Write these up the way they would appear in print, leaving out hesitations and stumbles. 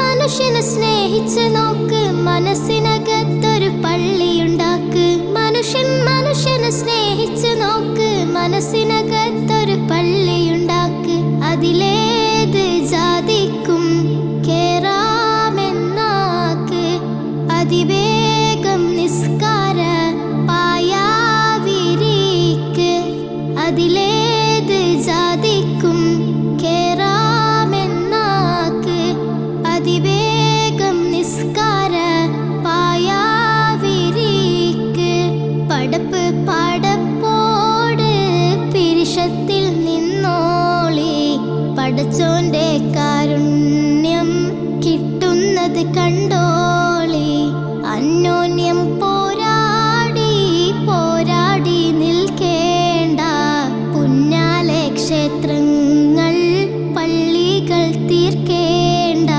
മനുഷ്യനെ സ്നേഹിച്ച് നോക്ക്, മനസ്സിനകത്തൊരു പള്ളിയുണ്ടാക്ക്. മനുഷ്യനെ സ്നേഹിച്ച് നോക്ക്, മനസ്സിനകത്തൊരു പള്ളിയുണ്ടാക്ക്. അതിലേത് ജാതിക്കും കേറാമെന്നാക്ക്. അതിവേഗം നിസ്കാര പായാവിരിക്ക്. അതിലേത് ജാതിക്കും കേറാമെന്നാക്ക്. അതിവേഗം നിസ്കാര പായാവിരിക്ക്. പടപ്പ് പടപ്പോട് പിരിശത്തിൽ നിന്നോളി. പടച്ചോന്റെ കാരുണ്യം കിട്ടുന്നത് കണ്ടോളി. അന്യോന്യം പോരാടി പോരാടി നിൽക്കേണ്ട. പുന്നാലെ ക്ഷേത്രങ്ങൾ പള്ളികൾ തീർക്കേണ്ട.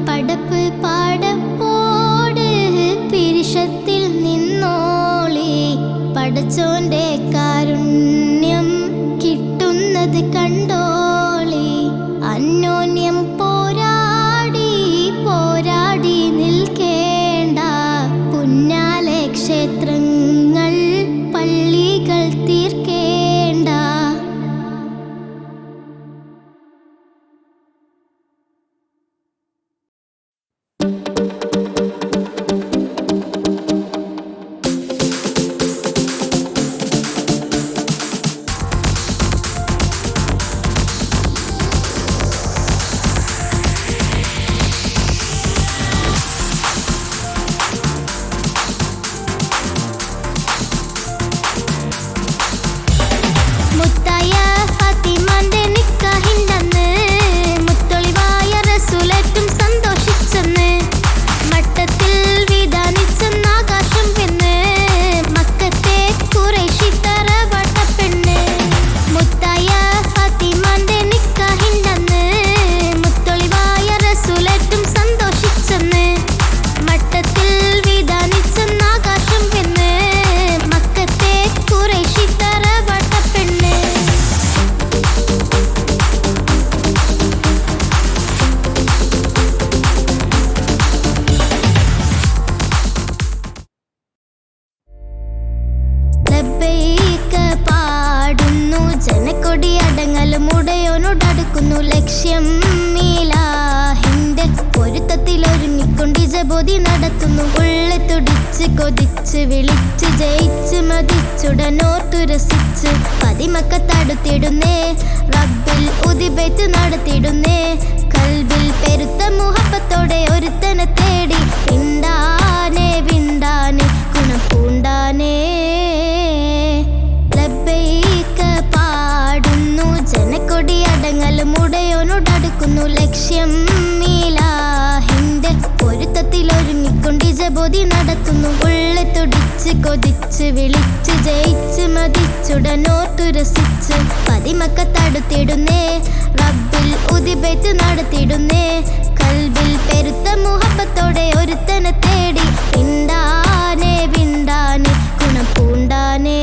പടപ്പ് പടപ്പോട് പിരിശത്തിൽ നിന്നോളി. പടച്ചോന്റെ കാരുണ്യം കിട്ടുന്നത് കണ്ടോളി. അന്യോന്യം പോരാടി പോരാടി നിൽക്കേണ്ട. പുന്നാലെ ക്ഷേത്രങ്ങൾ പള്ളികൾ തീർക്കേണ്ട. മുത്തായ ഫാത്തിമാന്റെ നിക്കാഹിന്റന്ന് മുത്തൊളിവായ റസൂലേറ്റും സന്തോഷിച്ചെന്ന്. മട്ടത്തിൽ വിധാനിച്ചെന്ന് ആകാശം പെണ്ണ്. മക്കത്തെ ഖുറൈശി തറവാട്ട പെണ്ണ്. മുത്തായ ഫാത്തിമാന്റെ നിക്കാഹിന്റന്ന് മുത്തൊളിവായ റസൂലേറ്റും സന്തോഷിച്ചെന്ന്. മട്ടത്തിൽ വിധാനിച്ചെന്ന് ആകാശം പെണ്ണ്. മക്കത്തെ ഖുറൈശി തറവാട്ട പെണ്ണ്. ലബ്ബൈക പാടുന്നു ജനക്കൊടി അടങ്ങലും ഉടയോനോടടുക്കുന്നു. ലക്ഷ്യം ഇലാഹിന്റെ പൊരുത്തത്തിൽ ഒരുങ്ങിക്കൊണ്ട് ജബോധി നടത്തുന്നു. ഉള്ളി തുടിച്ച് തുടിച്ച് കൊതിച്ച് വിളിച്ച് ജയിച്ച് മതിച്ചുടനോർത്തു രസിച്ച് പതിമക്കത്തടുത്തിടുന്നേ റബ്ബിൽ ഉദിബൈത്ത് നടത്തിടുന്നേ കൽബിൽ പെരുത്ത മുഹബത്തോടെ ഒരുത്തനെ തേടി വിണ്ടാനേ വിണ്ടാനേ ഗുണം പൂണ്ടാനേ ലബ്ബൈക പാടുന്നു ജനക്കൊടി അടങ്ങലും ഉടയോനോടടുക്കുന്നു ലക്ഷ്യം മീലാഹിന്റെ പൊരുത്തത്തിലൊരുങ്ങിക്കൊണ്ട് ജബോധി നടത്തുന്നു ഉള്ളെ തുടിച്ച് കൊതിച്ച് വിളിച്ച് ജയിച്ച് മതിച്ചുടനോർത്തു രസിച്ച് പതിമക്കത്തടുത്തിടുന്നേ റബ്ബിൽ ഉദിബൈത്ത് നടത്തിടുന്നേ കൽബിൽ പെരുത്ത മുഹബത്തോടെ ഒരുത്തനെ തേടി വിണ്ടാനേ വിണ്ടാനേ ഗുണം പൂണ്ടാനേ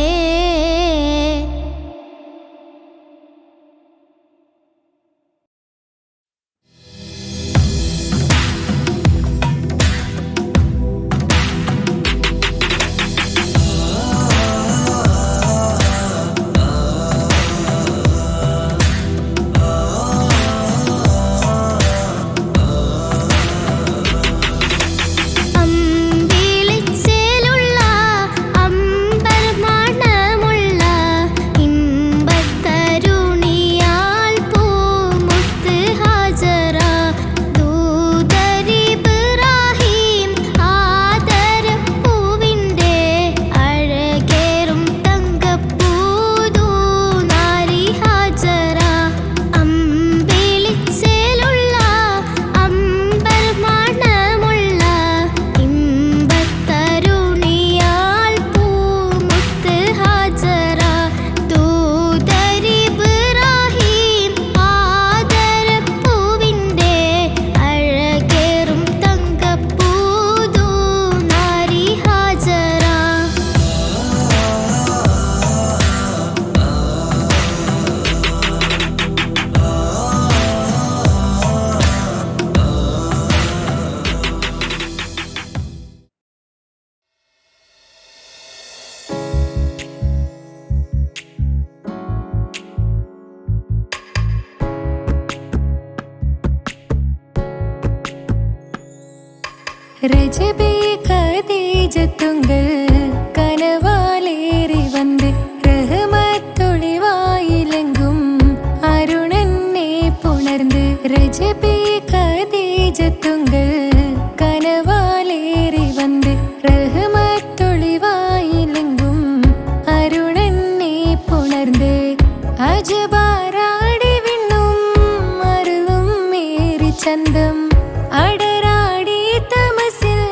ரஜபே கதீஜத்துங்கள் கனவாலேறி வந்து ரஹமத்தொளிவாயிலெங்கும் அருணன்னே புணர்ந்து ரஜபே கதீஜத்துங்கள் கனவாலேறி வந்து ரஹமத்தொளிவாயிலெங்கும் அருணன்னே புணர்ந்து அஜபாராடி விண்ணும் அருளும் மேரி சந்தம் அடராடி தமசில்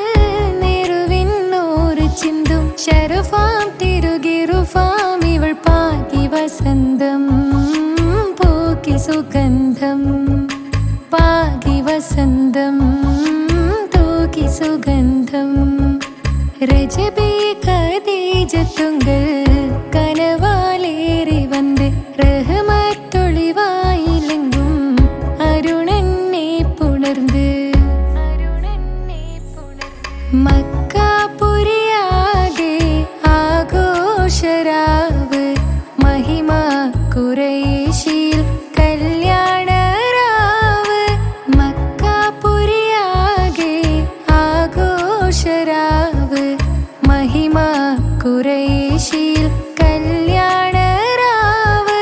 நெருவின்னோரு சிந்தும் ஷரஃபாம் திருகிருஃபாம் இவள் பாகி வசந்தம் போக்கி சுகந்தம் பாகி வசந்தம் தூக்கி சுகந்தம் ரஜபே கதீஜத்துங்கள் கனவாலேறி வந்து ரஹமத்தொளிவாயிலெங்கும் அருணன்னே புணர்ந்து മക്കാപുരിയാകെ ആഘോഷരാവ് മഹിമ ഖുറൈശിൽ കല്യാണരാവ് മക്കാപുരിയാകെ ആഘോഷരാവ് മഹിമ ഖുറൈശിൽ കല്യാണരാവ്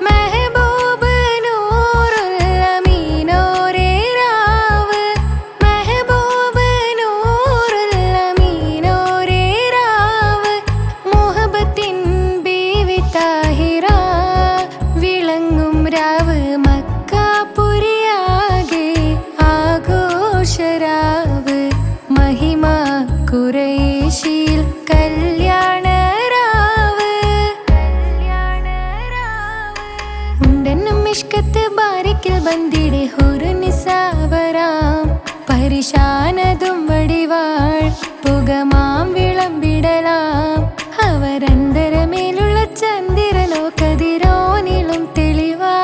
മെഹബൂബ് നൂറുൽ അമീനോരേ രാവ് മെഹബൂബ് നൂറുൽ അമീനോരേ രാവ് മുഹബത്തിൻ ബീവി താഹിറ വിളങ്ങും രാവ് മക്കാപുരിയാകെ ആഘോഷരാവ് മഹിമ ഖുറൈശിൽ കല്യാണരാവ് ഉണ്ടെന്നും മിഷ്കത്ത് ബാരിക്കിൽ ബന്ദിടെ ഹുറു നിസാവരാം പരിശാനതും വടിവാൾ പുകമാം വിളമ്പിടലാം അവരന്തരമേലുള്ള ചന്ദ്രനോ കതിരോനിലും തെളിവാ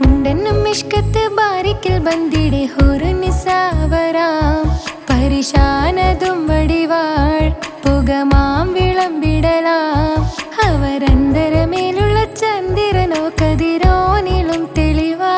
ഉണ്ടെന്നും മിഷ്കത്ത് ബാരിക്കിൽ ബന്ദിടെ ഹുറു നിസാവരാം പരിശാനതും വടിവാൾ പുകമാം വിളമ്പിടലാം അവരന്തരമേലുള്ള ചന്ദ്രനോ കതിരോനിലും തെളിവാ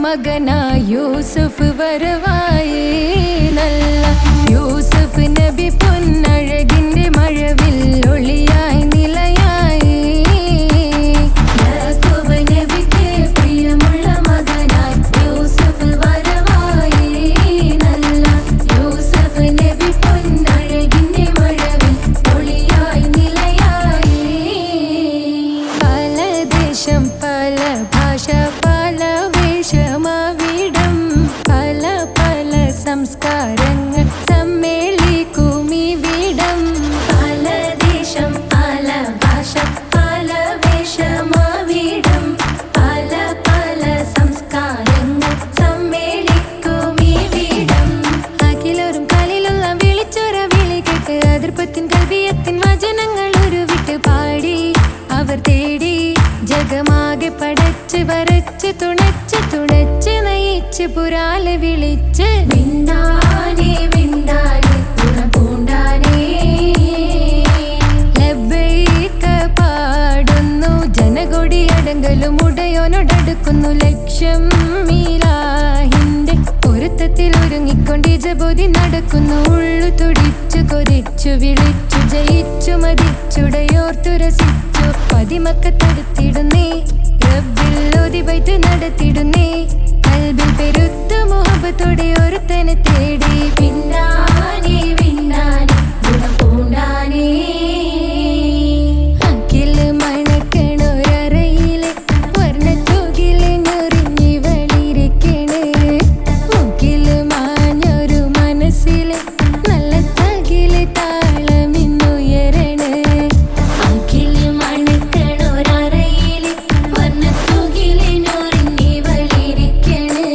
മകനായ യൂസുഫ് വരവായേ നല്ല യൂസുഫ് നബി പൊന്നഴകിന്റെ മഴവിൽ ഒളിയായി നിലയായി യാക്കൂബ് നബിക്ക് പ്രിയമുള്ള മകനായി യൂസുഫ് വരവായേ നല്ല യൂസുഫ് നബി പൊന്നഴകിന്റെ മഴവിൽ ഒളിയായി നിലയായി പല ദേശം പല ഭാഷ പല വേഷമാവിടം പല പല സംസ്കാരങ്ങൾ സമ്മേളിക്കുമിവിടം പല ദേശം പല ഭാഷ പല വേഷമാവിടം പല പല സംസ്കാരങ്ങൾ സമ്മേളിക്കുമിവിടം അഖിലോരും കാലിലുള്ള വിളിച്ചൊര വിളി കേട്ട് അതിർപ്പത്തിൻ കൽവിയത്തിൻ വചനങ്ങൾ ഉരുവിട്ട് പാടി അവർ തേടി ജഗമാകെ പടച്ച് വരച്ച് തുണച്ച് തുണച്ച് നയിച്ച് പുരാല വിളിച്ച് വിണ്ടാനേ വിണ്ടാനേ പൂണ്ടാനേ ലബ്ബൈക പാടുന്നു ജനകൊടി അടങ്കലും ഉടയോനോടടുക്കുന്നു ലക്ഷ്യം മീലാഹിന്റെ പൊരുത്തത്തിൽ ഒരുങ്ങിക്കൊണ്ട് ജബോധി നടക്കുന്നു ഉള്ളു തുടിച്ചു കൊതിച്ചു വിളിച്ചു ജയിച്ചു മതിച്ചുടയോർത്തു രസിച്ചു പതിമക്കത്തടുത്തിടുന്നേ റബ്ബിൽ ഓതി ബൈത്ത് നടത്തിടുന്നേ കൽബിൽ പെരുത്ത മുഹബത്തോടെ ഒരുത്തനെ തേടി പിന്നാനേ പിന്നാനേ ഗുണം പൂണ്ടാനേ അഖില് മണക്കണൊരറയില് വർണ്ണത്തൂകില് ഞൊറിഞ്ഞി വളിരിക്കണ് മുക്കില് മാഞ്ഞൊരു മനസ്സില് നല്ല തകില് താളമിന്നുയരണ അഖില് മണക്കണൊരറയില് വർണ്ണത്തൂകില് ഞൊറിഞ്ഞി വളിരിക്കണ്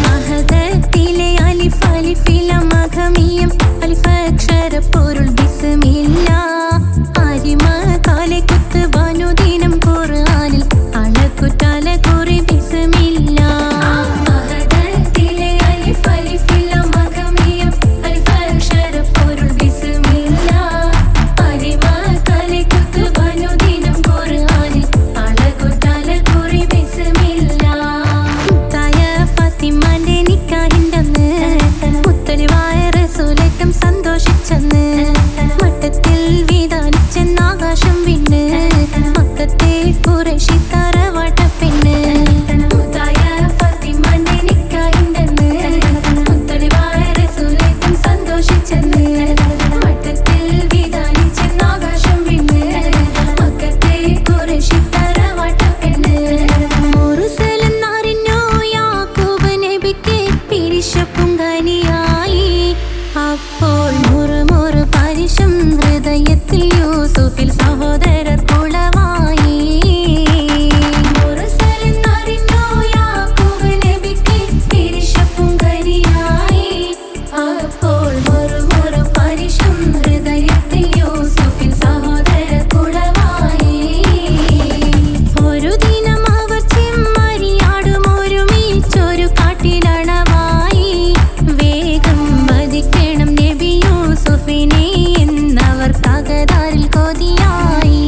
മഹദത്തിലെ അലിഫ് അലിഫില മഖമിയം അലിഫക്ഷര പൊരുൾ ബിസ്മില്ല ആരിമ കാലെ കുത്ത് വനുദിനം ഖുർആനിൽ അളക്കുതല കുറി ബിസ്മില്ല മഹദത്തിലെ അലിഫ് അലിഫില മഖമിയം അലിഫക്ഷര പൊരുൾ ബിസ്മില്ല ആരിമ കാലെ കുത്ത് വനുദിനം ഖുർആനിൽ അളക്കുതല കുറി ബിസ്മില്ല മുത്തായ ഫാത്തിമാന്റെ നിക്കാഹിന്റന്ന് മുത്തലിവായ റസൂലേറ്റം സന്തോഷിച്ചെന്ന് മട്ടത്തിൽ വീതാലിച്ചെന്ന് ആകാശം വിണ്ണ് മക്കത്തെ ഖുറൈശി തറവാട്ടപ്പെണ്ണ് മുത്തായ ഫാത്തിമാന്റെ നിക്കാഹിന്റന്ന് മുത്തലിവായ റസൂലേറ്റം സന്തോഷിച്ചെന്ന് മട്ടത്തിൽ വീതാലിച്ചെന്ന് ആകാശം വിണ്ണ് മക്കത്തെ ഖുറൈശി തറവാട്ടപ്പെണ്ണ് മുർസലെന്നറിഞ്ഞു യാക്കൂബ് നബിക്ക് പിരിശപ്പുങ്കനിയായി അപ്പോൾ മുറുമുറു പരിശം ഹൃദയത്തിൽ യൂസുഫിൽ സഹോദരർ കുളവായി മുർസലെന്നറിഞ്ഞു യാക്കൂബ് നബിക്ക് പിരിശപ്പുങ്കനിയായി അപ്പോൾ മുറുമുറു പരിശം ഹൃദയത്തിൽ യൂസുഫിൽ സഹോദരർ കുളവായി ഒരു ദിനം അവർ ചെമ്മരിയാടും ഒരുമിച്ചൊരു കാട്ടിലണവായി വേഗം വധിക്കണം നബി യൂസുഫിനെ എന്നവർ തകരാറിൽ കൊതിയായി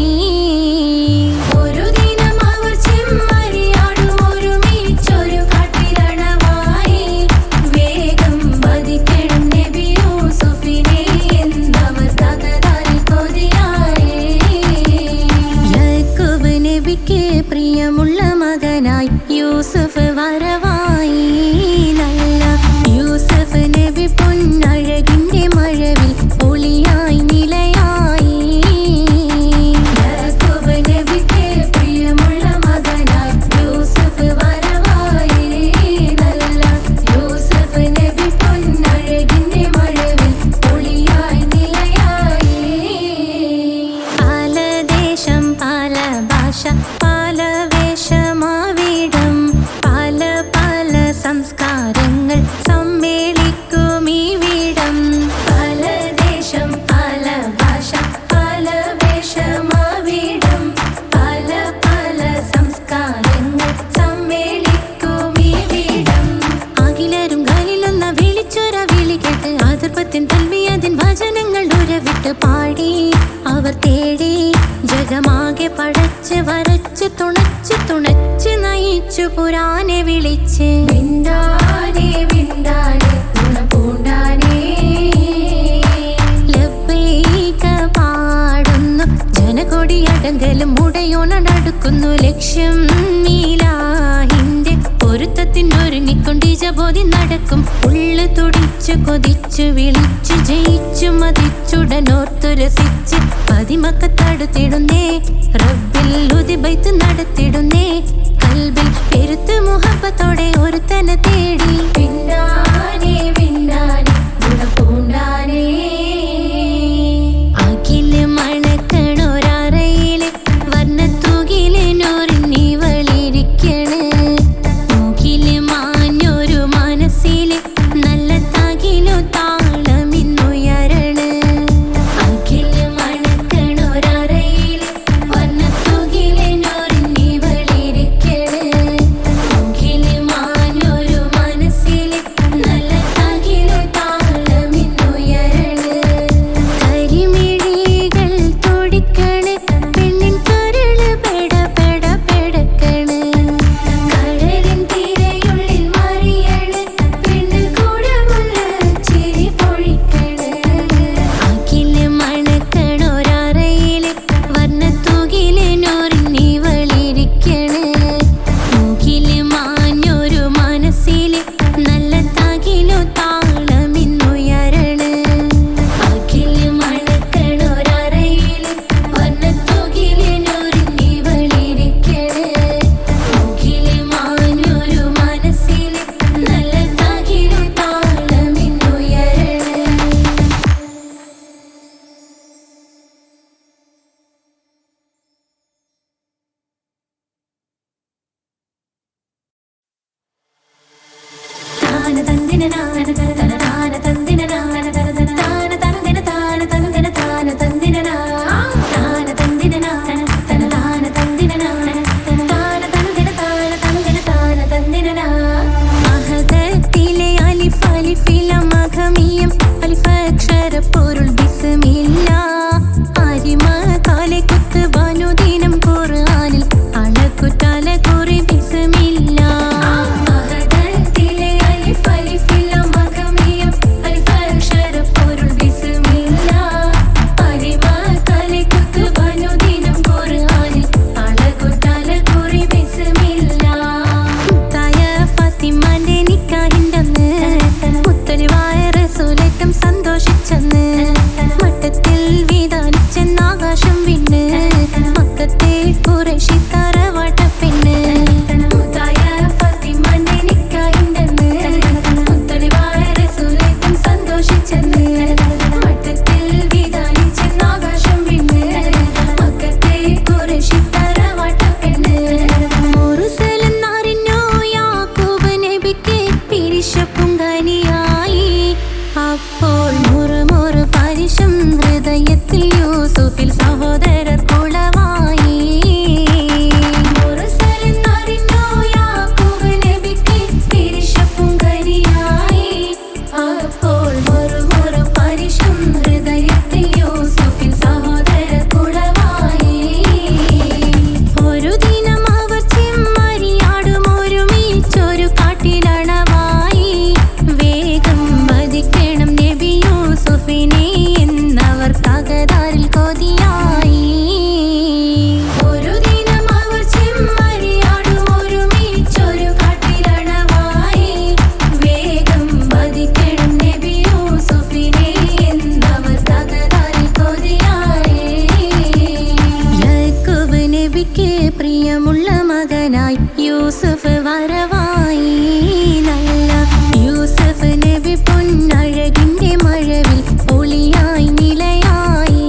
ഒരു ദിനം അവർ ചെമ്മരിയാടും ഒരുമിച്ചൊരു കാട്ടിലണവായി വേഗം വധിക്കണം നബി യൂസുഫിനെ എന്നവർ തകരാറിൽ കൊതിയായി യാക്കൂബ് നബിക്ക് പ്രിയമുള്ള മകനായി യൂസുഫ് വരവായി നല്ല യൂസുഫ് നബി പൊന്നഴകിന്റെ മഴവിൽ ഒളിയായി നിലയായി യാക്കൂബ് നബിക്ക് പ്രിയമുള്ള മകനായി യൂസുഫ് വരവായി നല്ല യൂസുഫ് നബി പൊന്നഴകിന്റെ മഴവിൽ ഒളിയായി നിലയായി പല ദേശം പല ഭാഷ പല വേഷമാവിടം പല പല സംസ്കാരങ്ങൾ സമ്മേളിക്കും ഈ വീടം പല ദേശം പല ഭാഷ പല വേഷമാവിടം പല പല സംസ്കാരങ്ങൾ സമ്മേളിക്കും ഈ വീടം അഖിലരും ഖലിലൊന്ന വിളിച്ചൊര വിളി കേട്ട് അതിർപ്പത്തിൻ തൽബിയതിൻ വചനങ്ങൾ ഉരവിട്ട് പാടി അവർ തേടി ജഗമാകെ പടച്ച് വരച്ച് തുണച്ച് നയിച്ചു പുരാനെ വിളിച്ച് വിണ്ടാനെ വിണ്ടാനെ ഗുണപൂണ്ടാനെ ലബ്ബൈക പാടുന്നു ജനകൊടിയടങ്കലും മുടയോണടുക്കുന്നു ലക്ഷ്യം നീലാഹിന്റെ പൊരുത്തത്തിനൊരുങ്ങിക്കൊണ്ട് ജബോധി നടക്കും ഉള്ളു തുടിച്ചു കൊതിച്ചു വിളിച്ചു ജയിച്ചു മതിച്ചുടനോർത്തു രസിച്ച് പതിമക്കത്തടുത്തിടുന്നേ റബ്ബിൽ ഉദിബൈത്ത് നടത്തിടുന്നേ കൽബിൽ പെരുത്ത് മുഹബത്തോടെ ഒരുത്തനെ തേടി പിന്നാനെ പിന്നാനെ ഗുണപൂണ്ടാനെ അഖില് മണക്കണൊരറയില് വർണ്ണത്തൂകിലിനൊറിഞ്ഞിവളിരിക്കണ് മുകില് മാഞ്ഞൊരു മനസ്സില് നല്ല തകിലു താളമിന്നുയരണ് അഖില് മണക്കണൊരറയില് വർണ്ണത്തൂകിലിനൊറിഞ്ഞിവളിരിക്കണ് വരവായി നല്ല യൂസഫ് നബി പൊന്നഴകിന്റെ മഴവിൽ ഒളിയായി നിലയായി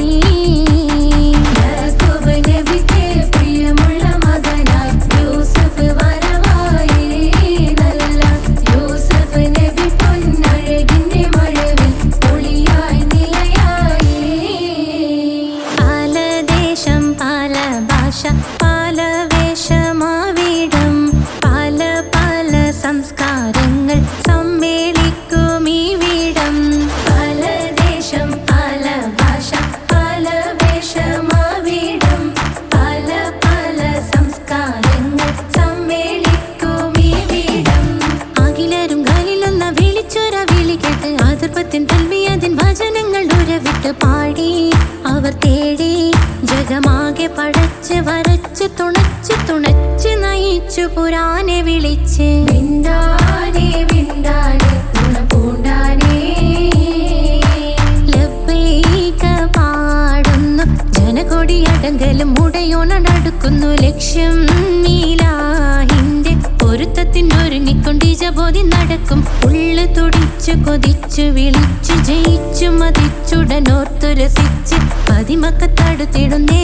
യാക്കൂബ് നബിക്ക് പ്രിയമുള്ള മകനായി യൂസഫ് വരവായി നല്ല യൂസഫ് നബി പൊന്നഴകിന്റെ മഴവിൽ ഒളിയായി നിലയായി പല ദേശം പല ഭാഷ പല വേഷമാവിടം പല പല സംസ്കാരങ്ങൾ സമ്മേളിക്കും ഈ വീടം പല ദേശം പല ഭാഷ പല വേഷമാവിടം പല പല സംസ്കാരങ്ങൾ സമ്മേളിക്കും ഈ വീടം അഖിലരും ഖലിലുള്ള വിളിച്ചൊര വിളി കേട്ട് ആതിർപ്പത്തിൻ തൽവിയതിൻ വചനങ്ങൾ ഉരവിട്ട് പാടി അവർ തേടി ജഗമാകെ പടച്ച് വരച്ച് തുണച്ച് നയിച്ചു പുരാനെ വിളിച്ച് വിണ്ടാനെ വിണ്ടാനെ പൂണ്ടാനെ ലബ്ബൈക പാടുന്നു ജനകൊടിയടങ്കലും മുടയോണടുക്കുന്നു ലക്ഷ്യം നീലാഹിന്റെ പൊരുത്തത്തിനൊരുങ്ങിക്കൊണ്ട് ജബോധി നടക്കും ഉള്ളു തുടിച്ചു കൊതിച്ചു വിളിച്ചു ജയിച്ചു മതിച്ചുടനോർത്തു രസിച്ച് പതിമക്കത്തടുത്തിടുന്നേ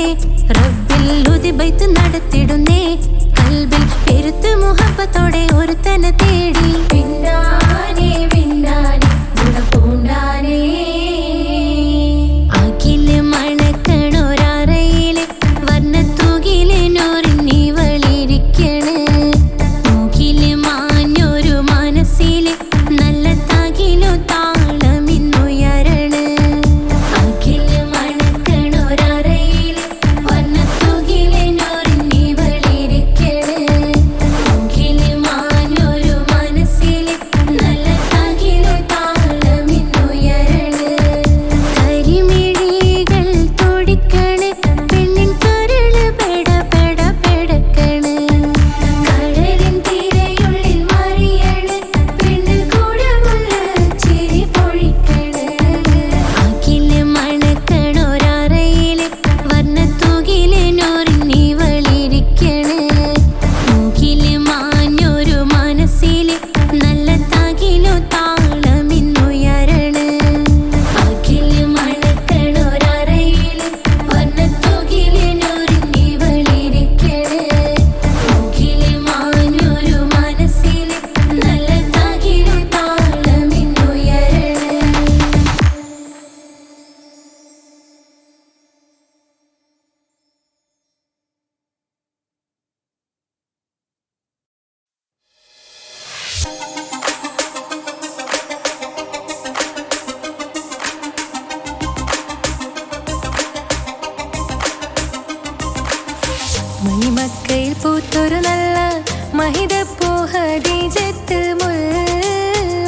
റബ്ബിൽ ഉദിബൈത്ത് നടത്തിടുന്നേ കൽബിൽ പെരുത്ത് മുഹബത്തോടെ ഒരുത്തനെ തേടി വിണ്ടാനെ വിണ്ടാനെ ഗുണപൂണ്ടാനെ അഖില് മണക്കണൊരറയില് വർണ്ണത്തൂകില് നൂറിനിവളിരിക്കണ് മൂക്കില് മാഞ്ഞൊരു മനസ്സില് നല്ല തകിലു താളമിന്നുയരണ അഖില് മണക്കണൊരറയില് വർണ്ണത്തൂകില് നൂറിനിവളിരിക്കണ് മൂക്കില് മാഞ്ഞൊരു മനസ്സില് നല്ല തകിലു താളമിന്നുയരണ കരിമിഴികൾ തുടിക്കണ് പെണ്ണിൻ കരള് പെട പെട പെടക്കണ് കടലിൻ തിരയുള്ളിൽ മറിയണ് പെണ്ണ് കൂടമുള്ള ചിരി പൊഴിക്കണ് അഖില് മണക്കണൊരറയില് വർണ്ണത്തൂകില് നൂറിനിവളിരിക്കണ് മൂക്കില് മാഞ്ഞൊരു മനസ്സില് നല്ല തകിലു താളമിന്നുയരണ അഖില് മണക്കണൊരറയില് വർണ്ണത്തൂകില് നൂറിനിവളിരിക്കണ് മൂക്കില് മാഞ്ഞൊരു മനസ്സില് നല്ല തകിലു താളമിന്നുയരണ മണിമക്കയിൽ പൂത്തൊരു നല്ല മഹിതപ്പൂ ഹദീജത്ത് മുല്ല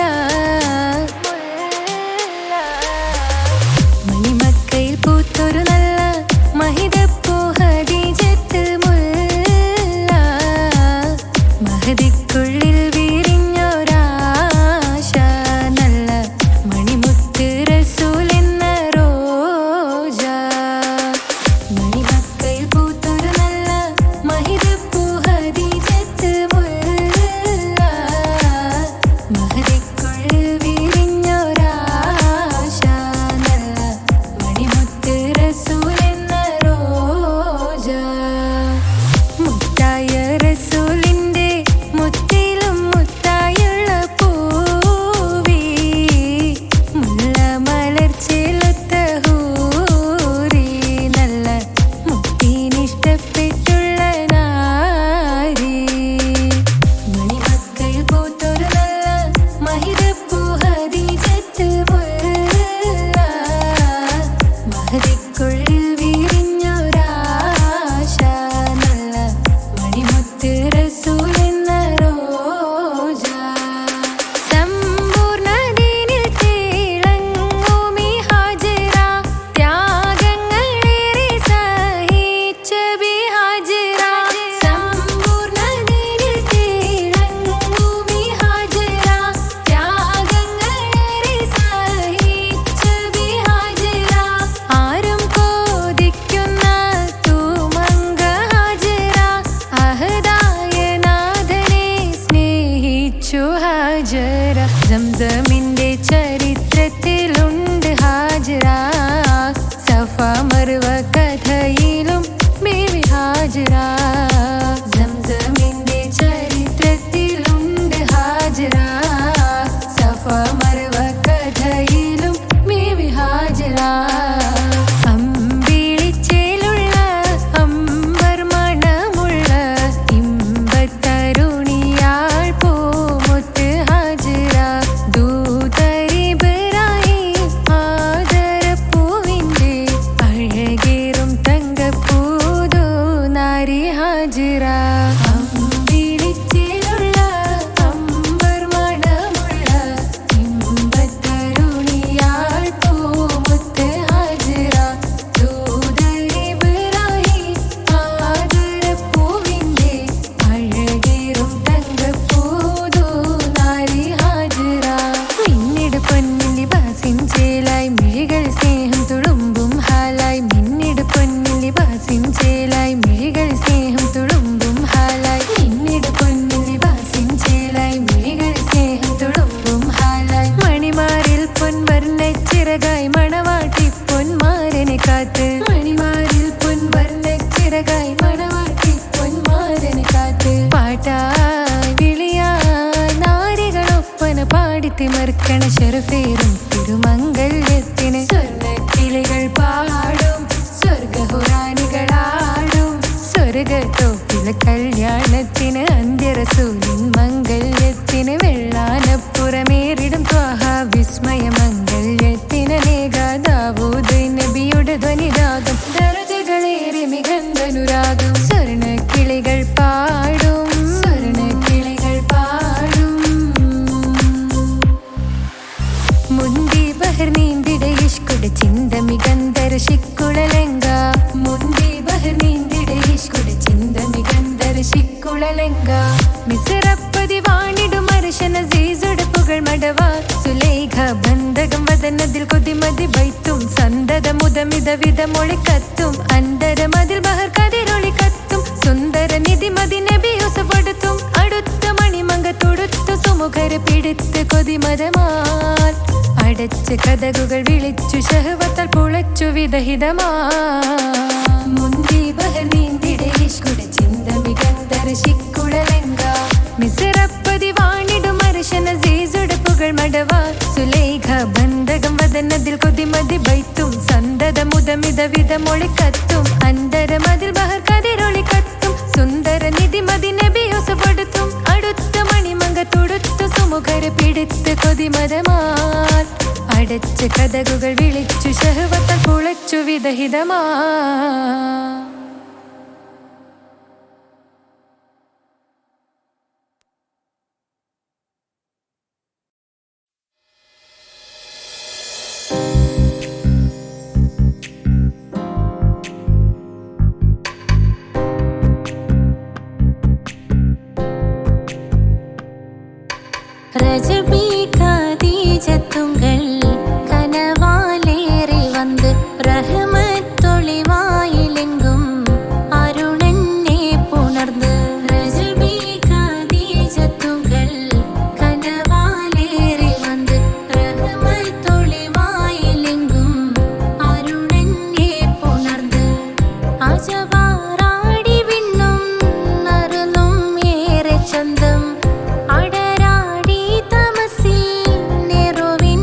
മണിമക്കയിൽ പൂത്തൊരു നല്ല മഹിതപ്പൂ ഹദീജത്ത് മുല്ല മഹദിക്കുള്ളിൽ വിരിഞ്ഞൊരാശ നല്ല മണിമുത്ത് റസൂൽ എന്ന റോജ മണിമക്കയിൽ പൂത്തൊരു നല്ല മഹിതപ്പൂ ഹദീജത്ത് മുല്ല സംസമിന്റെ ചരിത്രത്തിലുണ്ട് ഹാജറ, സഫ മർവ കഥയിലും ബീവി ഹാജറ. സംസമിന്റെ ചരിത്രത്തിലുണ്ട് ഹാജറ, സഫ മർവ കഥയിലും ബീവി ഹാജറ. അമ്പിളിച്ചേലുള്ള അമ്പർ മണമുള്ള ഇമ്പത്തരുണിയാൾ പൂമുത്ത് ഹാജറ. ദൂതരിബറായി ആദരപ്പൂവിന്റെ അഴകേറും തങ്കപ്പൂതോ നാരി ഹാജറ. അമ്പിളിച്ചേലുള്ള അമ്പർ മണമുള്ള ഇമ്പത്തരുണിയാൾ പൂമുത്ത് ഹാജറ. ദൂതരിബറായി ആദരപ്പൂവിന്റെ അഴകേറും തങ്കപ്പൂതോ നാരി ഹാജറ. മിന്നിട് പൊന്നിൻ ലിബാസിൻ ചേലായി മിഴികൾ സ്നേഹം തുളുമ്പും ഹാലായി. മിന്നിട് പൊന്നിൻ ലിബാസിൻ ചേലായി മിഴികൾ സ്നേഹം തുളുമ്പും ഹാലായി. മിന്നിട് പൊന്നിൻ ലിബാസിൻ ചേലായി മിഴികൾ സ്നേഹം തുളുമ്പും ഹാലായി. മണിമാറിൽ പൊൻവർണ്ണച്ചിറകായി മണവാട്ടി പൊന്മാരനെ കാത്ത്. മണിമാറിൽ പൊൻവർണ്ണച്ചിറകായി മണവാട്ടി പൊന്മാരനെ കാത്ത്. പാട്ടായി വിളിയായി നാരികളൊപ്പന പാടിത്തിമർക്കണ ശരഫേറും തിരുമംഗല്യത്തിന്. സ്വർണ്ണക്കിളികൾ പാടും സ്വർഗഹുറാനികളാടും സ്വർഗത്തോപ്പിലെ കല്യാണത്തിന്. അന്ത്യറസൂലിൻ മംഗല്യത്തിന്. വെള്ളാനപ്പുറമേറിടും ത്വാഹ വിസ്മയ മംഗല്യത്തിന്. ദാവൂദ് നബിയുടെ ധ്വനിരാഗം ദരജകളേറെ മികന്ധനുരാഗം. സ്വർണ്ണക്കിളികൾ പാടും സ്വർണ്ണക്കിളികൾ പാടും. മുന്തി ബഹർ നീന്തിട ഇഷ്കുടെ ചിന്ത മികന്ധര ശിക്കുളലങ്ക. മുന്തി ബഹർ നീന്തിട ഇഷ്കുടെ ചിന്ത മികന്ധര ശിക്കുളലങ്ക. മിസ്റപ്പതി വാണിടും അർശന സീസുടെ പുകൾ മടവ. സുലൈഖ ബന്ധകം വദനതിൽ കൊതിമതി ബൈത്തും. സന്തത മുതമിത വിധമൊളി കത്തും. അന്തരമതിൽ ബഹർ കതിരൊളി കത്തും. സുന്ദര നിധിമതി നബി യൂസഫെടുത്തും. അടുത്ത മണിമങ്ക തൊടുത്തു സുമുഖര് പിടിത്ത് കൊതിമതമാൽ. അടച്ച് കഥകുകൾ വിളിച്ചു ശഹവത്താൽ പുളച്ചു വിദഹിതമാ. മുന്തി ബഹർ നീന്തിട ഇഷ്കുടെ ചിന്ത മികന്ധര ശിക്കുളലങ്ക. മിസ്റപ്പതി വാണിടും അർശന സീസുടെ പുകൾ മടവ. സുലൈഖ ബന്ധകം വദനതിൽ കൊതിമതി ബൈത്തും. സന്തത മുതമിത വിധമൊളി കത്തും. അന്തരമതിൽ ബഹർ കതിരൊളി കത്തും. സുന്ദര നിധിമതി നബി യൂസഫെടുത്തും. അടുത്ത മണിമങ്ക തൊടുത്തു സുമുഖര് പിടിത്ത് കൊതിമതമാൽ. അടച്ച് കഥകുകൾ വിളിച്ചു ശഹവത്താൽ പുളച്ചു വിദഹിതമാ. ரஜபி கதீஜத்துங்கள் கனவாலேறி வந்து ரஹமத்தொளிவாயிலெங்கும் அருணன்னே புணர்ந்து. ரஜபி கதீஜத்துங்கள் கனவாலேறி வந்து ரஹமத்தொளிவாயிலெங்கும் அருணன்னே புணர்ந்து. അജവാറാടി വിണ്ണും നറുന്നും ഏറെ ചന്തം. അടരാടി തമസിൽ നെറുവിൻ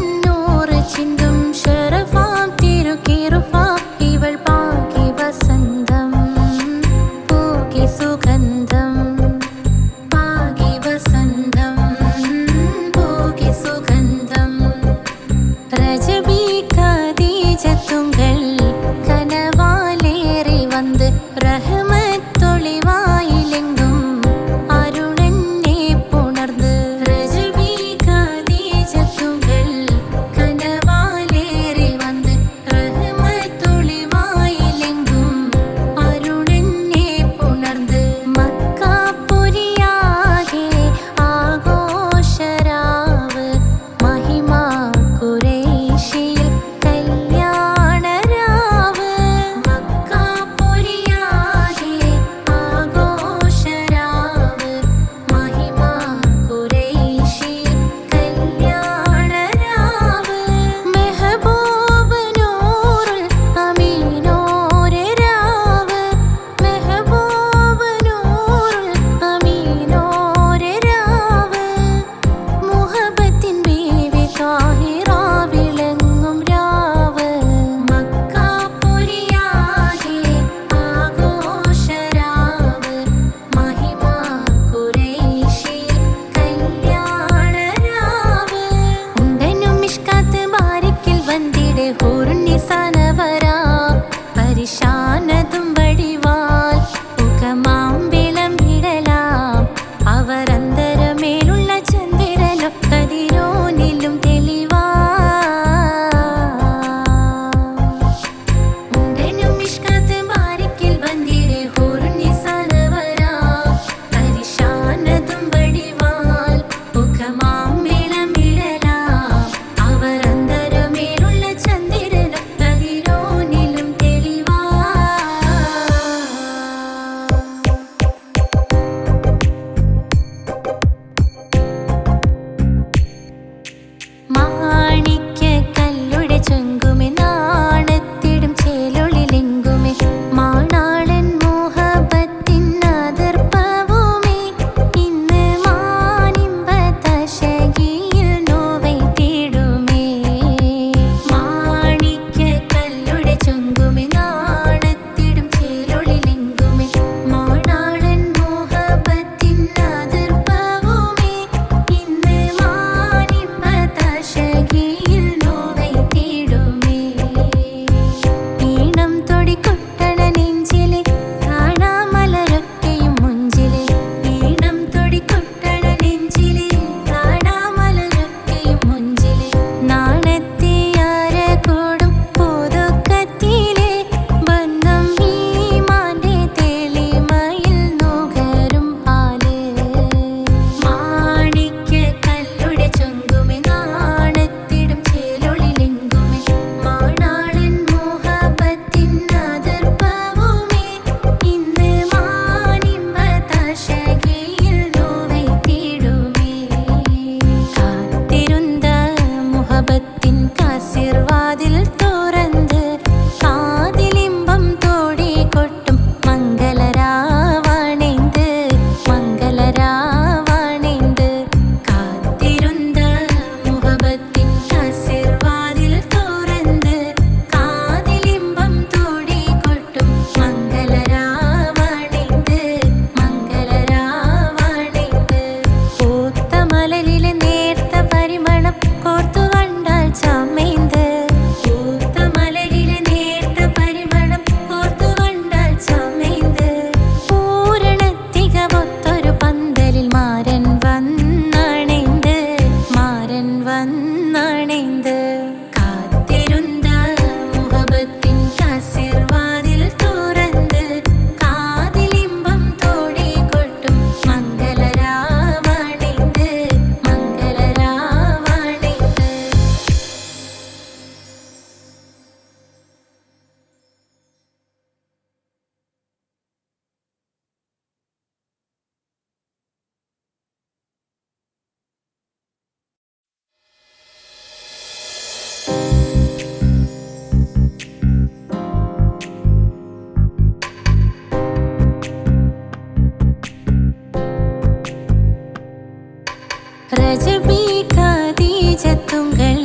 രജബി ഖദീജത്തുങ്കൾ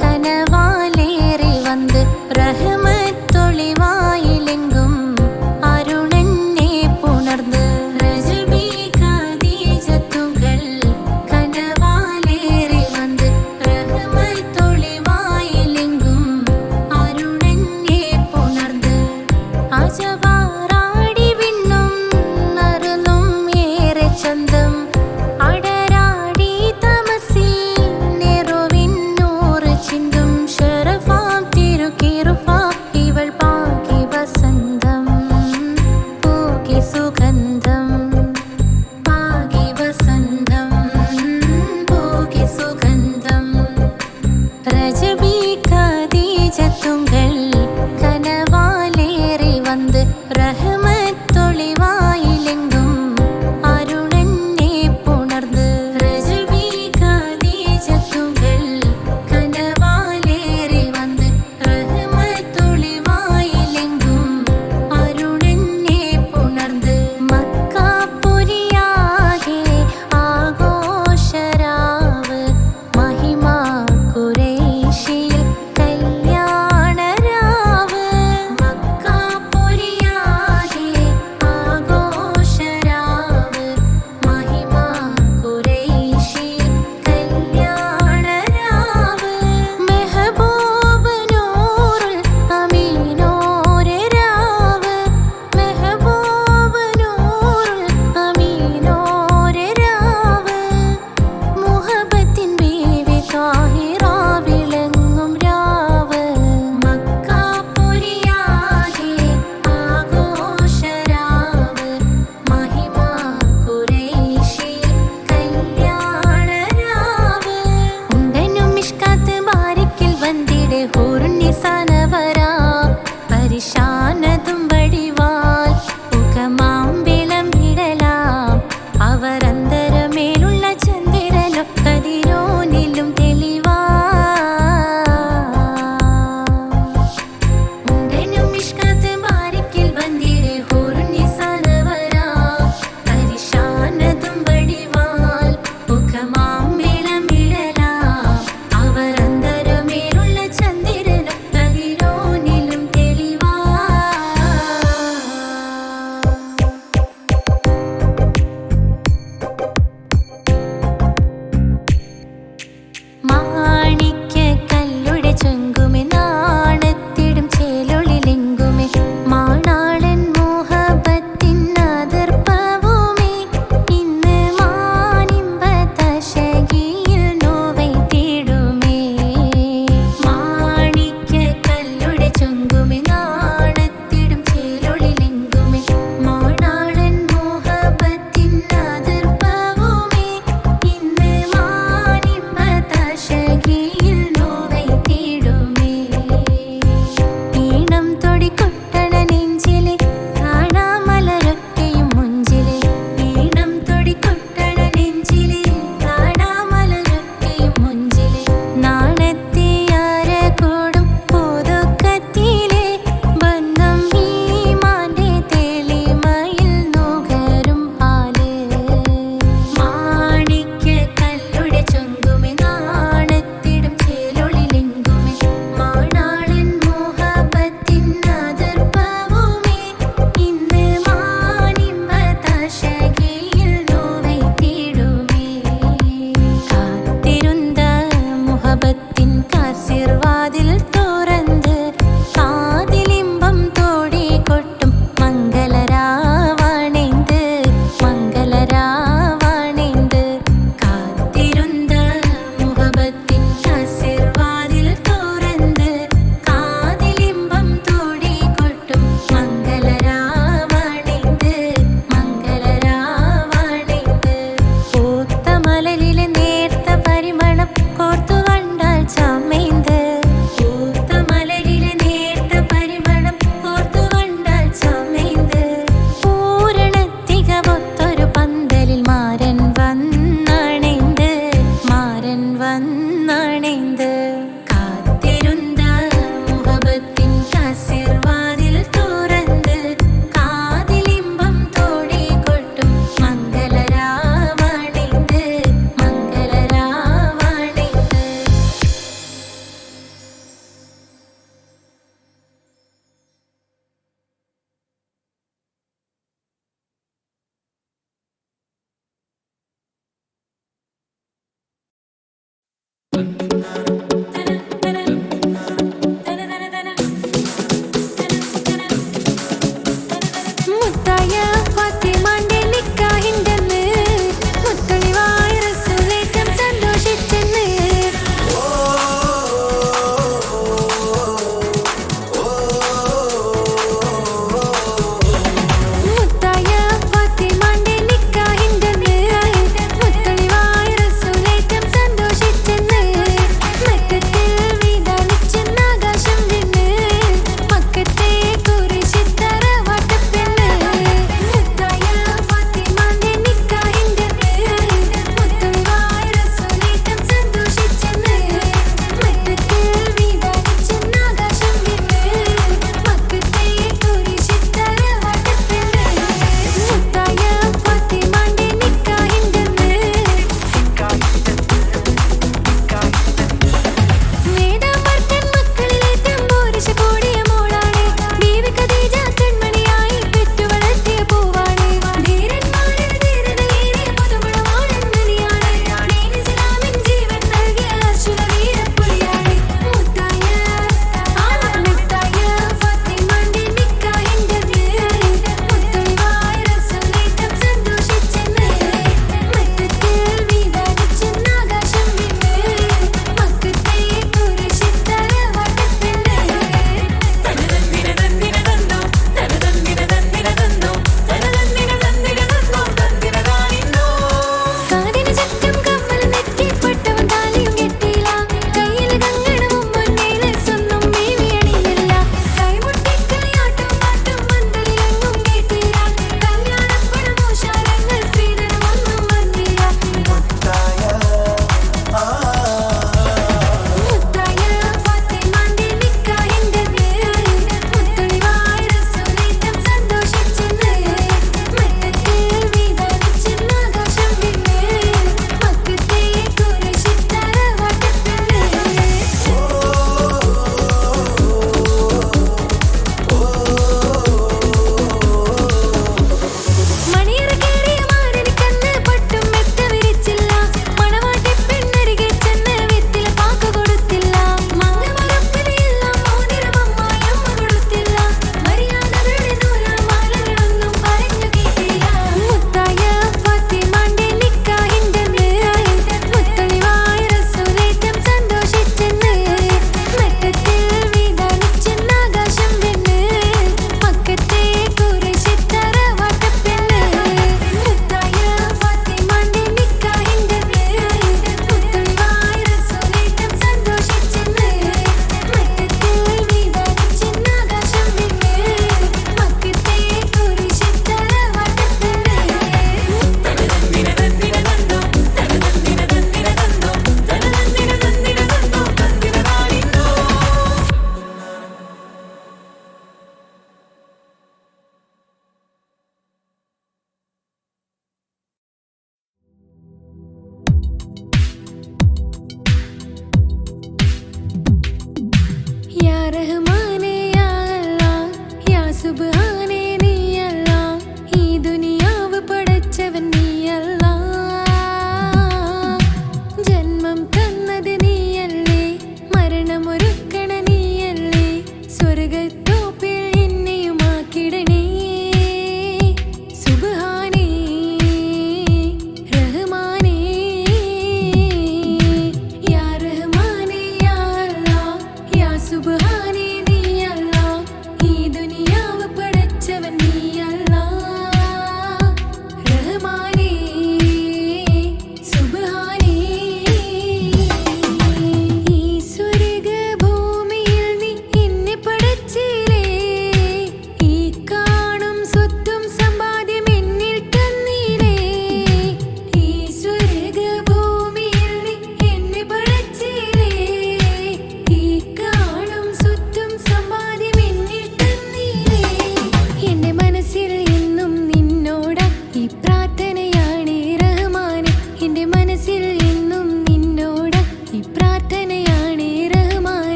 കനവാലേറി വന്ന് റഹ്മത്തൊളിവായിലെങ്കും അരുണനെ പുണർന്ന് രജബി ഖദീജത്തുങ്കൾ കനവാലേറി വന്ന് റഹ്മത്തൊളിവായിലെങ്കും അരുണനെ പുണർന്ന് അജവാറാടി വിണ്ണും നറുലും ഏറെ ചന്തം അടരാടി തമസിൽ നെറുവിന്നു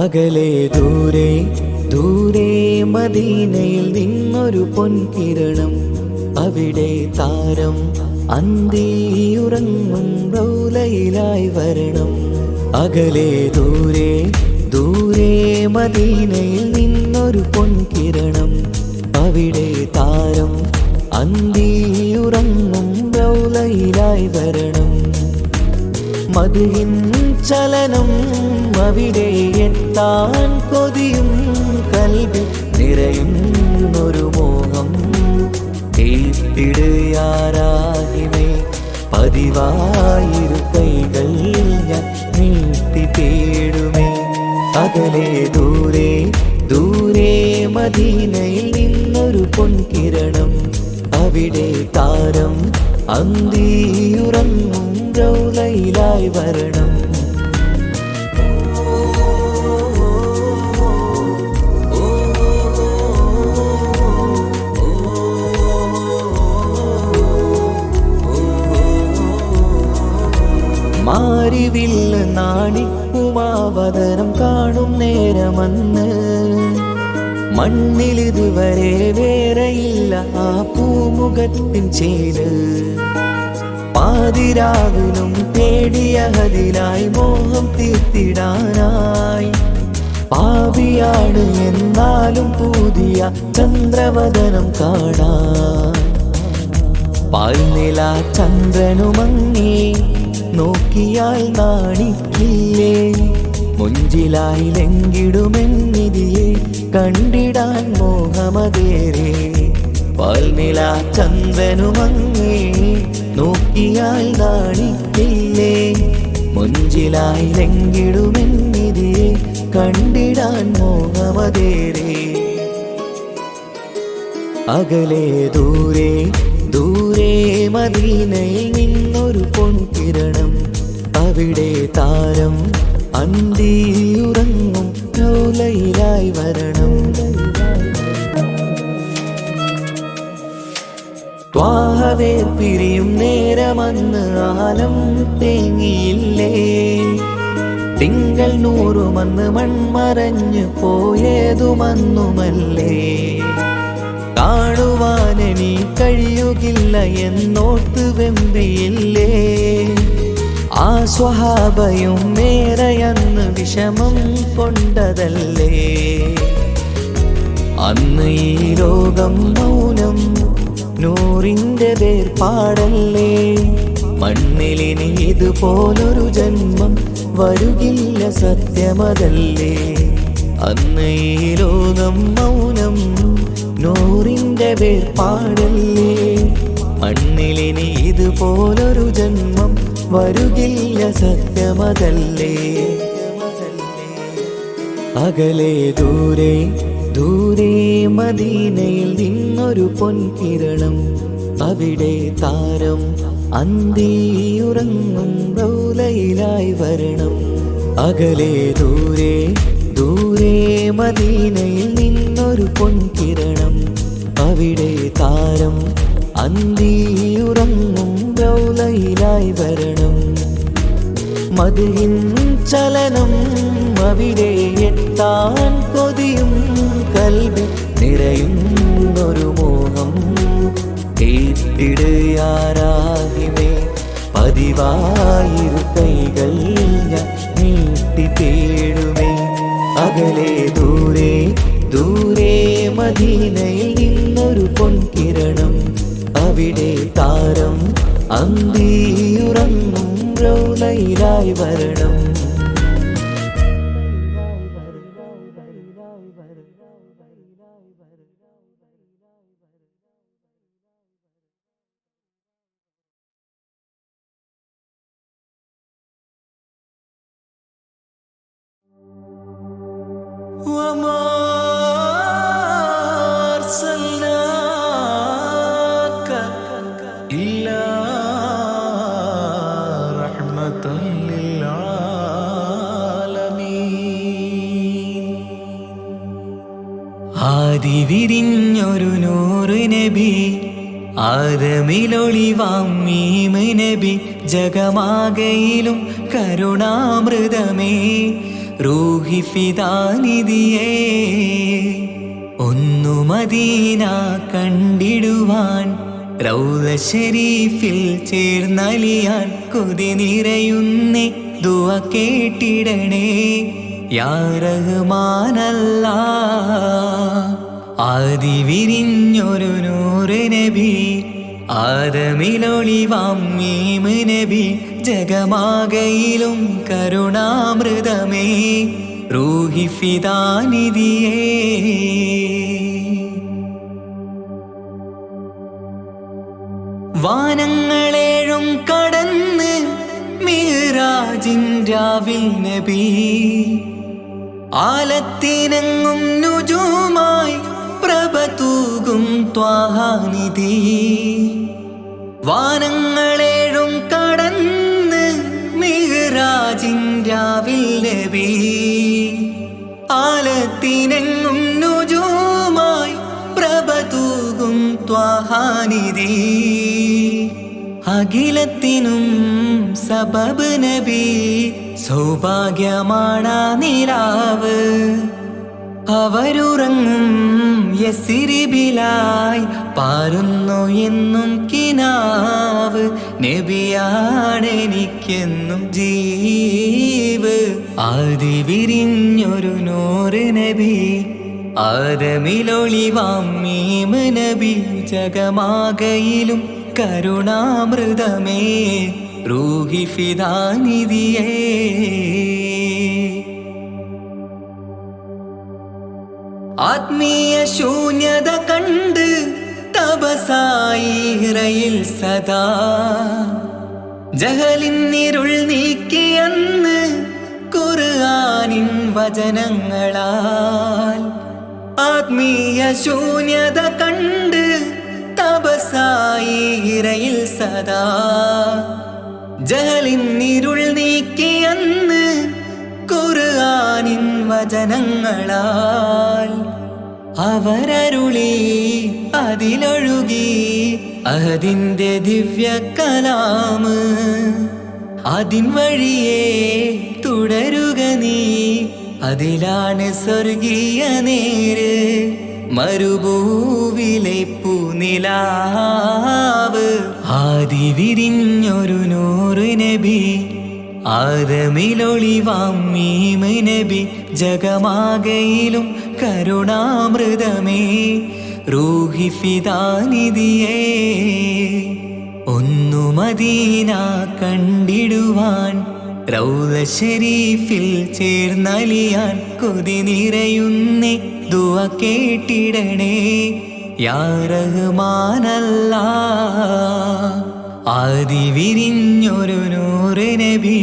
അകലെ ദൂരെ ദൂരെ മദീനയിൽ നിന്നൊരു പൊൻകിരണം, അവിടെ താരം അന്തിയുറങ്ങും റൗലയിലായി വരണം. അകലെ ദൂരെ ദൂരെ മദീനയിൽ നിന്നൊരു പൊൻകിരണം, അവിടെ താരം അന്തിയുറങ്ങും റൗലയിലായി വരണം. മദ്ഹിൻ ചലനം അവിടെ എത്താൻ കൊതിയും കൽബിൽ നിറയുന്നൊരു മോഹം. ഏത്തിടുയാരാഹിമേ പതിവായിരു കൈകൾ ഞാൻ നീട്ടി തേടുമേ. അകലെ ദൂരെ ദൂരെ മദീനയിൽ നിന്നൊരു പൊൻകിരണം, അവിടെ താരം അന്തിയുറങ്ങും റൗലയിലായി വരണം. മാരിവില്ല് നാണിക്കുമാവതരം കാണും നേരമന്ന്, മണ്ണിലിതുവരെ വേറെയില്ല ആ പൂമുഖത്തിൻ ചേല്. പാതിരാവിലും തേടിയ ഹദിലായി മോഹം തീർത്തിടാനായി, പാപിയാണ് എന്നാലും പുതിയ ചന്ദ്രവദനം കാണാൻ. പാൽനില ചന്ദ്രനുമങ്ങി നോക്കിയാൽ നാണിക്കില്ലേ, മുഞ്ചിലായി ലംഘിടുമെന്നിതിയെ കണ്ടിടാൻ മോഹമതേറെ. പാൽനില ചന്ദ്രനുമങ്ങി നോക്കിയാൽ നാണിക്കില്ലേ, മുഞ്ചിലായി ലംഘിടുമെന്നിതിയെ കണ്ടിടാൻ മോഹമതേറെ. അകലെ ദൂരെ ദൂരെ മദീനയിൽ നിന്നൊരു പൊൻകിരണം, അവിടെ താരം അന്തിയുറങ്ങും റൗലയിലായി വരണം. ത്വാഹവേ പിരിയും നേരമന്ന് ആലം തേങ്ങിയില്ലേ, തിങ്കൾ നൂറുമന്ന് മൺമറഞ്ഞു പോയതുമന്നുമല്ലേ. കാണുവാനെനി കഴിയുകില്ല എന്നോർത്ത് വെമ്പിയില്ലേ, ആ സ്വഹാബയും മേറയന്ന് വിഷമം കൊണ്ടതല്ലേ. അന്ന് ഈ ലോകം മൗനം നൂറിൻ്റെ വേർപാടല്ലേ, മണ്ണിലിനി ഇതുപോലൊരു ജന്മം വരുകില്ല സത്യമതല്ലേ. അന്ന് ഈ ലോകം മൗനം നൂറിൻ്റെ വേർപാടല്ലേ, മണ്ണിലിനി ഇതുപോലൊരു ജന്മം വരുകില്ല സത്യമതല്ലേ. അകലെ ദൂരെ ദൂരെ മദീനയിൽ നിന്നൊരു പൊൻകിരണം, അവിടെ താരം അന്തിയുറങ്ങും റൗലയിലായി വരണം. അകലെ ദൂരെ ദൂരെ മദീനയിൽ നിന്നൊരു പൊൻകിരണം, അവിടെ താരം അന്തിയുറങ്ങും റൗലയിലായി വരണം. മദ്ഹിൻ ചലനം അവിടെ എത്താൻ കൊതിയും കൽബിൽ നിറയുന്നൊരു മോഹം. ഏത്തിടുയാരാഹിമേ പതിവായിരു കൈകൾ ഞാൻ നീട്ടി തേടുമേ. അകലെ ദൂരെ ദൂരെ മദീനയിൽ നിന്നൊരു പൊൻകിരണം, അവിടെ താരം അന്തിയുറങ്ങും റൗലയിലായി വരണം. وما أرسلناك إلا رحمة للعالمين. ആദി വിരിഞ്ഞൊരു നൂറ് നബി, ആദമിലൊളിവാം മീമ് നബി, ജഗമാകയിലും കരുണാമൃതമേ റൂഹി ഫിദാനിധിയേ. ഒന്നു മദീന കണ്ടിടുവാൻ റൗള ശരീഫിൽ ചേർന്നലിയാൻ കൊതി നിറയുന്നേ ദുആ കേട്ടിടണേ യാ റഹ്മാനല്ലാ. ആദി വിരിഞ്ഞൊരു നൂറ് നബി ആദമിലൊളിവാം മീമ് നബി ജഗമാകയിലും കരുണാമൃതമേ റൂഹി ഫിദാനിധിയേ. വാനങ്ങളേഴും കടന്ന് മിഅ്റാജിൻ രാവിൽ നബി ആലത്തിനങ്ങും നുജൂമായി പ്രഭ തൂകും ത്വാഹാനിധി. വാനങ്ങളേഴും കടന്ന് മിഅ്റാജിൻ രാവിൽ നബി ആലത്തിനെങ്ങും നുജൂമായി പ്രഭ തൂകും ത്വാഹാനിധി. അഖിലത്തിനും സബബ് നബി സൗഭാഗ്യമാണാ നിലാവ്. അവരുറങ്ങും യസിരിബിലായി പാരുന്നു എന്നും കിനാവ്. നബിയാണെനിക്കെന്നും ജീവ്. ആദി വിരിഞ്ഞൊരു നൂറ് നബി ആദമിലൊളിവാം മീമ് നബി ജഗമാകയിലും കരുണാമൃതമേ റൂഹി ഫിദാനിധിയേ. ആത്മീയ ശൂന്യത കണ്ട് തപസായി ഇറയിൽ സദാ ജഹലിന്നിരുൾ നീക്കിയെന്ന് ഖുർആനിൻ വചനങ്ങളാൽ. ആത്മീയ ശൂന്യത കണ്ട് തപസായി ഇറയിൽ സദാ ജഹലിന്നിരുൾ നീക്കിയെന്ന് ഖുർആനിൻ വചനങ്ങളാൽ. അവരരുളി അതിലൊഴുകി അഹദിന്റെ ദിവ്യ കലാമ്. അതിൻ വഴിയേ തുടരുക നീ, അതിലാണ് സ്വർഗീയ നേര്. മരുഭൂവിലെ പൂനിലാവ്. ആദി വിരിഞ്ഞൊരു നൂറ് നബി ആദമിലൊളിവാം മീമ് നബി ജഗമാകയിലും കരുണാമൃതമേ റൂഹി ഫിദാനിധിയേ. ഒന്നു മദീന കണ്ടിടുവാൻ റൗള ശരീഫിൽ ചേർന്നലിയാൻ കൊതി നിറയുന്നേ ദുആ കേട്ടിടണേ യാ റഹ്മാനല്ലാ. ആദി വിരിഞ്ഞൊരു നൂറ് നബി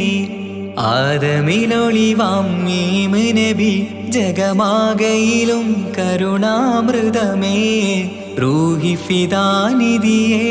ആദമിലൊളിവാം മീമ് നബി ജഗമാകയിലും കരുണാമൃതമേ റൂഹി ഫിദാനിധിയേ.